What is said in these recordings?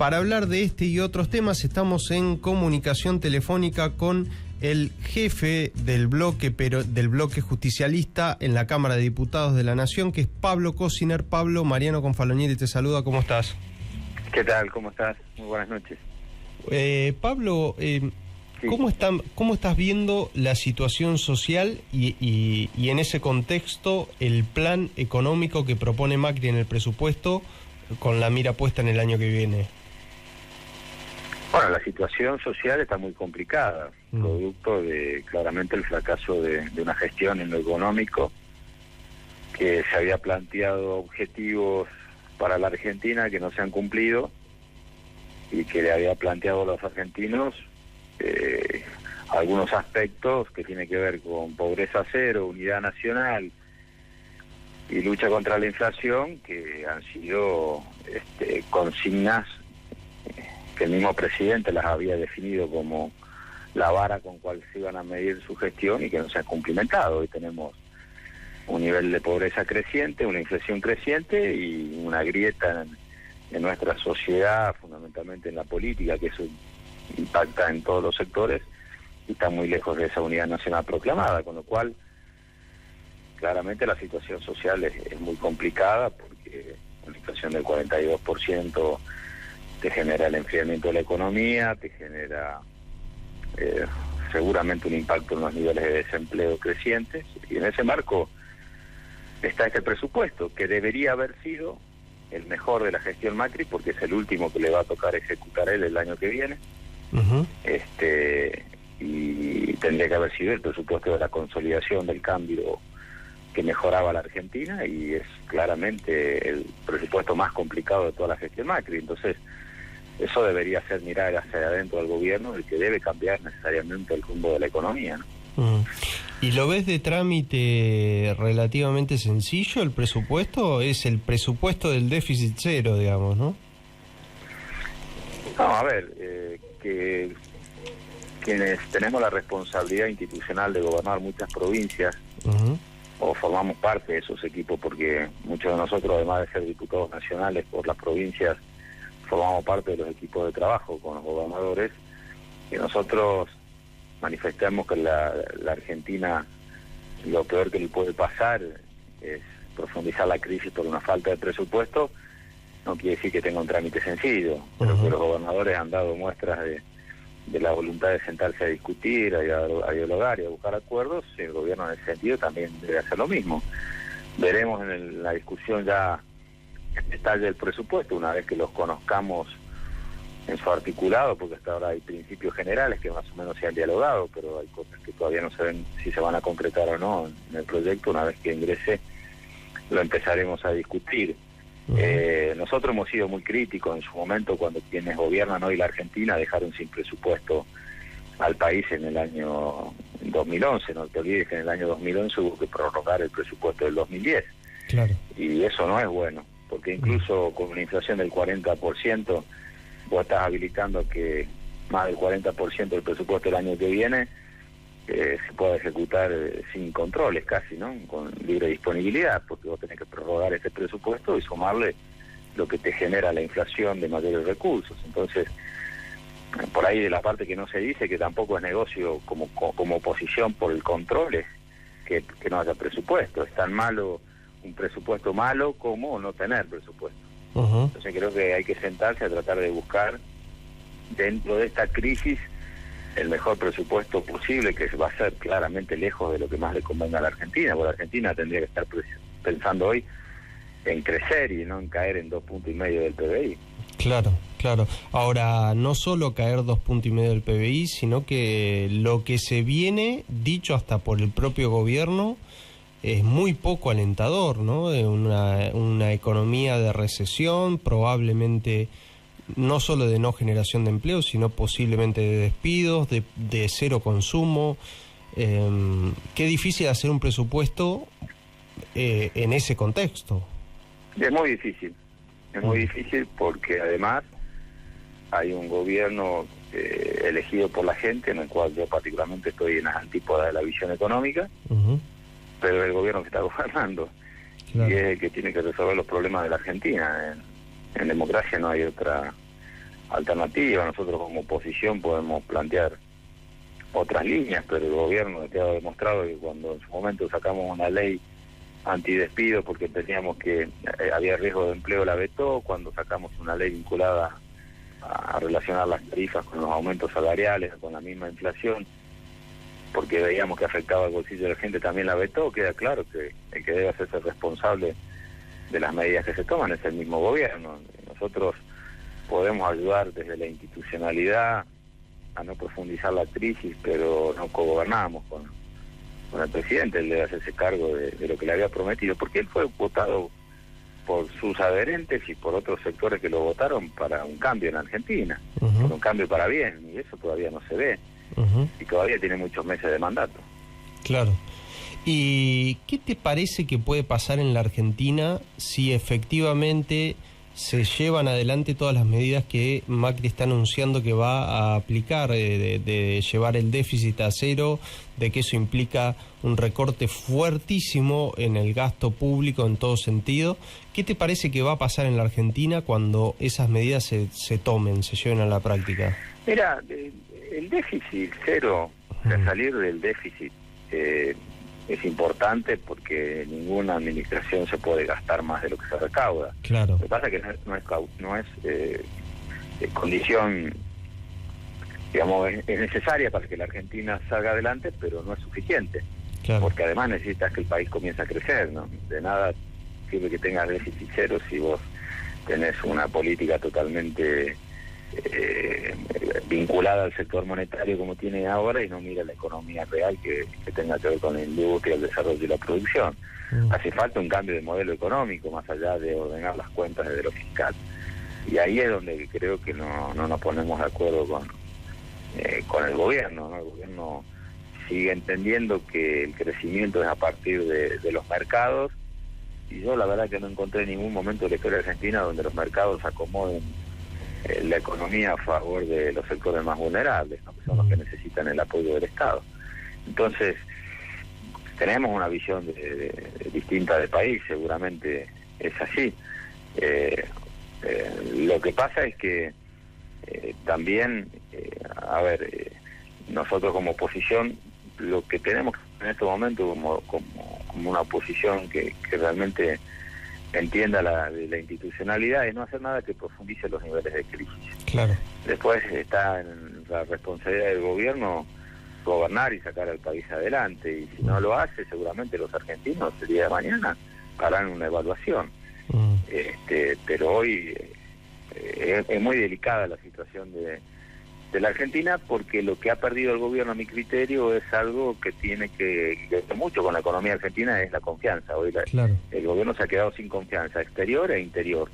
Para hablar de este y otros temas estamos en comunicación telefónica con el jefe del bloque justicialista en la Cámara de Diputados de la Nación, que es Pablo Cosiner. Pablo, Mariano Confalonieri te saluda, ¿cómo estás? ¿Qué tal? ¿Cómo estás? Muy buenas noches. Pablo, Sí. ¿cómo estás viendo la situación social y en ese contexto el plan económico que propone Macri en el presupuesto con la mira puesta en el año que viene? Bueno, la situación social está muy complicada, producto de claramente el fracaso de una gestión en lo económico, que se había planteado objetivos para la Argentina que no se han cumplido y que le había planteado a los argentinos algunos aspectos que tienen que ver con pobreza cero, unidad nacional y lucha contra la inflación, que han sido consignas que el mismo presidente las había definido como la vara con cual se iban a medir su gestión y que no se han cumplimentado. Hoy tenemos un nivel de pobreza creciente, una inflación creciente y una grieta en nuestra sociedad, fundamentalmente en la política, que eso impacta en todos los sectores y está muy lejos de esa unidad nacional proclamada, con lo cual claramente la situación social es muy complicada, porque una inflación del 42% te genera el enfriamiento de la economía, te genera seguramente un impacto en los niveles de desempleo crecientes, y en ese marco está este presupuesto, que debería haber sido el mejor de la gestión Macri, porque es el último que le va a tocar ejecutar él el año que viene. Y tendría que haber sido el presupuesto de la consolidación del cambio que mejoraba la Argentina, y es claramente el presupuesto más complicado de toda la gestión Macri. Entonces eso debería ser mirar hacia adentro del gobierno, el que debe cambiar necesariamente el rumbo de la economía, ¿no? ¿Y lo ves de trámite relativamente sencillo el presupuesto? Es el presupuesto del déficit cero, digamos, ¿no? No, a ver, que quienes tenemos la responsabilidad institucional de gobernar muchas provincias, o formamos parte de esos equipos, porque muchos de nosotros, además de ser diputados nacionales por las provincias, formamos parte de los equipos de trabajo con los gobernadores, que nosotros manifestamos que la Argentina, lo peor que le puede pasar es profundizar la crisis por una falta de presupuesto. No quiere decir que tenga un trámite sencillo, pero que los gobernadores han dado muestras de la voluntad de sentarse a discutir, a dialogar y a buscar acuerdos, y el gobierno en ese sentido también debe hacer lo mismo. Veremos en la discusión ya el detalle del presupuesto, una vez que los conozcamos en su articulado, porque hasta ahora hay principios generales que más o menos se han dialogado, pero hay cosas que todavía no saben si se van a concretar o no en el proyecto. Una vez que ingrese, lo empezaremos a discutir. Nosotros hemos sido muy críticos en su momento cuando quienes gobiernan hoy la Argentina dejaron sin presupuesto al país en el año 2011. No te olvides que en el año 2011 hubo que prorrogar el presupuesto del 2010. Claro. Y eso no es bueno, porque incluso con una inflación del 40%, vos estás habilitando que más del 40% del presupuesto del año que viene se pueda ejecutar sin controles casi, ¿no? Con libre disponibilidad, porque vos tenés que prorrogar este presupuesto y sumarle lo que te genera la inflación de mayores recursos. Entonces, por ahí de la parte que no se dice, que tampoco es negocio como oposición por el control, es que no haya presupuesto. Es tan malo un presupuesto malo como no tener presupuesto. Entonces creo que hay que sentarse a tratar de buscar dentro de esta crisis el mejor presupuesto posible, que va a ser claramente lejos de lo que más le convenga a la Argentina, porque la Argentina tendría que estar pensando hoy en crecer y no en caer en 2,5 puntos del PBI. Claro. Ahora, no solo caer 2,5 puntos del PBI, sino que lo que se viene, dicho hasta por el propio gobierno, es muy poco alentador, ¿no? Una economía de recesión, probablemente no solo de no generación de empleo, sino posiblemente de despidos, de cero consumo. Qué difícil hacer un presupuesto en ese contexto. Es muy difícil porque además hay un gobierno elegido por la gente, en el cual yo particularmente estoy en las antípodas de la visión económica, pero es el gobierno que está gobernando, y es el que tiene que resolver los problemas de la Argentina. En democracia no hay otra alternativa. Nosotros como oposición podemos plantear otras líneas, pero el gobierno ha demostrado que cuando en su momento sacamos una ley antidespido porque teníamos que había riesgo de empleo, la vetó. Cuando sacamos una ley vinculada a relacionar las tarifas con los aumentos salariales, con la misma inflación, porque veíamos que afectaba al bolsillo de la gente, también la vetó. Queda claro que el que debe hacerse responsable de las medidas que se toman es el mismo gobierno. Nosotros podemos ayudar desde la institucionalidad a no profundizar la crisis, pero no cogobernamos con el presidente. Él debe hacerse cargo de lo que le había prometido, porque él fue votado por sus adherentes y por otros sectores que lo votaron para un cambio en Argentina, por un cambio para bien, y eso todavía no se ve, y todavía tiene muchos meses de mandato. Claro. ¿Y qué te parece que puede pasar en la Argentina si efectivamente se llevan adelante todas las medidas que Macri está anunciando que va a aplicar, de llevar el déficit a cero, de que eso implica un recorte fuertísimo en el gasto público en todo sentido? ¿Qué te parece que va a pasar en la Argentina cuando esas medidas se tomen, se lleven a la práctica? Mira, el déficit cero, o sea, salir del déficit es importante porque ninguna administración se puede gastar más de lo que se recauda. Claro. Lo que pasa es que no es condición, digamos, es necesaria para que la Argentina salga adelante, pero no es suficiente. Claro. Porque además necesitas que el país comience a crecer, ¿no? De nada sirve que tengas déficit cero si vos tenés una política totalmente vinculada al sector monetario como tiene ahora y no mira la economía real que tenga que ver con la industria, el desarrollo y la producción. Hace falta un cambio de modelo económico más allá de ordenar las cuentas desde lo fiscal, y ahí es donde creo que no nos ponemos de acuerdo con el gobierno, ¿no? El gobierno sigue entendiendo que el crecimiento es a partir de los mercados, y yo la verdad que no encontré ningún momento de la historia argentina donde los mercados acomoden la economía a favor de los sectores más vulnerables, ¿no? Que son los que necesitan el apoyo del Estado. Entonces, tenemos una visión distinta del país, seguramente es así. Lo que pasa es que también, nosotros como oposición, lo que tenemos en este momento como una oposición que realmente entienda la institucionalidad y no hacer nada que profundice los niveles de crisis. Claro. Después está en la responsabilidad del gobierno gobernar y sacar al país adelante, y si no lo hace, seguramente los argentinos el día de mañana harán una evaluación. Pero hoy es muy delicada la situación de la Argentina, porque lo que ha perdido el gobierno, a mi criterio, es algo que tiene que ver mucho con la economía argentina, es la confianza. Hoy claro. El gobierno se ha quedado sin confianza exterior e interior,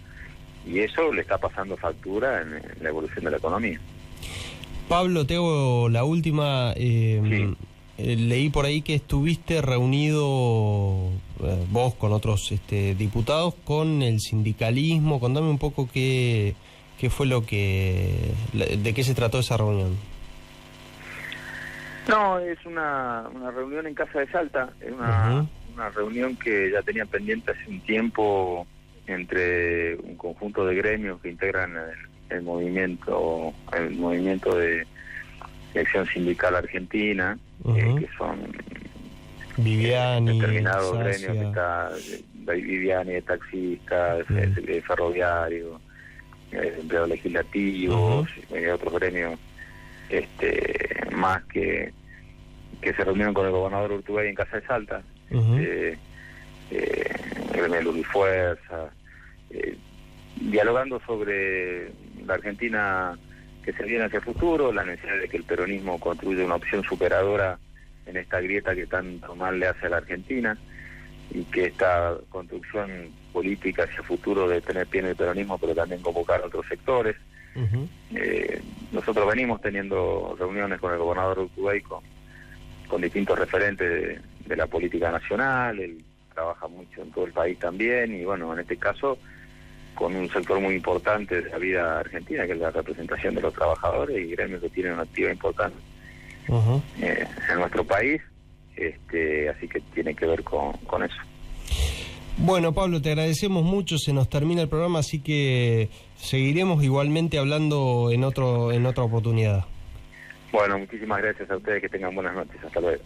y eso le está pasando factura en la evolución de la economía. Pablo, te hago la última. Sí. Leí por ahí que estuviste reunido vos con otros diputados con el sindicalismo. Contame un poco qué fue de qué se trató esa reunión. No, es una reunión en Casa de Salta, es una reunión que ya tenía pendiente hace un tiempo entre un conjunto de gremios que integran el movimiento de Acción Sindical Argentina, que son Viviani, determinados gremios, que está Viviani, de taxistas, de ferroviario, empleados legislativos, otros gremios más que se reunieron con el gobernador Urtubey en Casa de Salta, el gremio de Luz y Fuerza, dialogando sobre la Argentina que se viene hacia el futuro, la necesidad de que el peronismo construya una opción superadora en esta grieta que tanto mal le hace a la Argentina, y que esta construcción política hacia el futuro de tener pie en el peronismo, pero también convocar a otros sectores. Nosotros venimos teniendo reuniones con el gobernador Urtubey con distintos referentes de la política nacional. Él trabaja mucho en todo el país también, y bueno, en este caso con un sector muy importante de la vida argentina, que es la representación de los trabajadores y gremios que tienen una actividad importante en nuestro país, así que tiene que ver con eso. Bueno, Pablo, te agradecemos mucho, se nos termina el programa, así que Seguiremos igualmente hablando en otra oportunidad. Bueno, muchísimas gracias a ustedes, que tengan buenas noches. Hasta luego.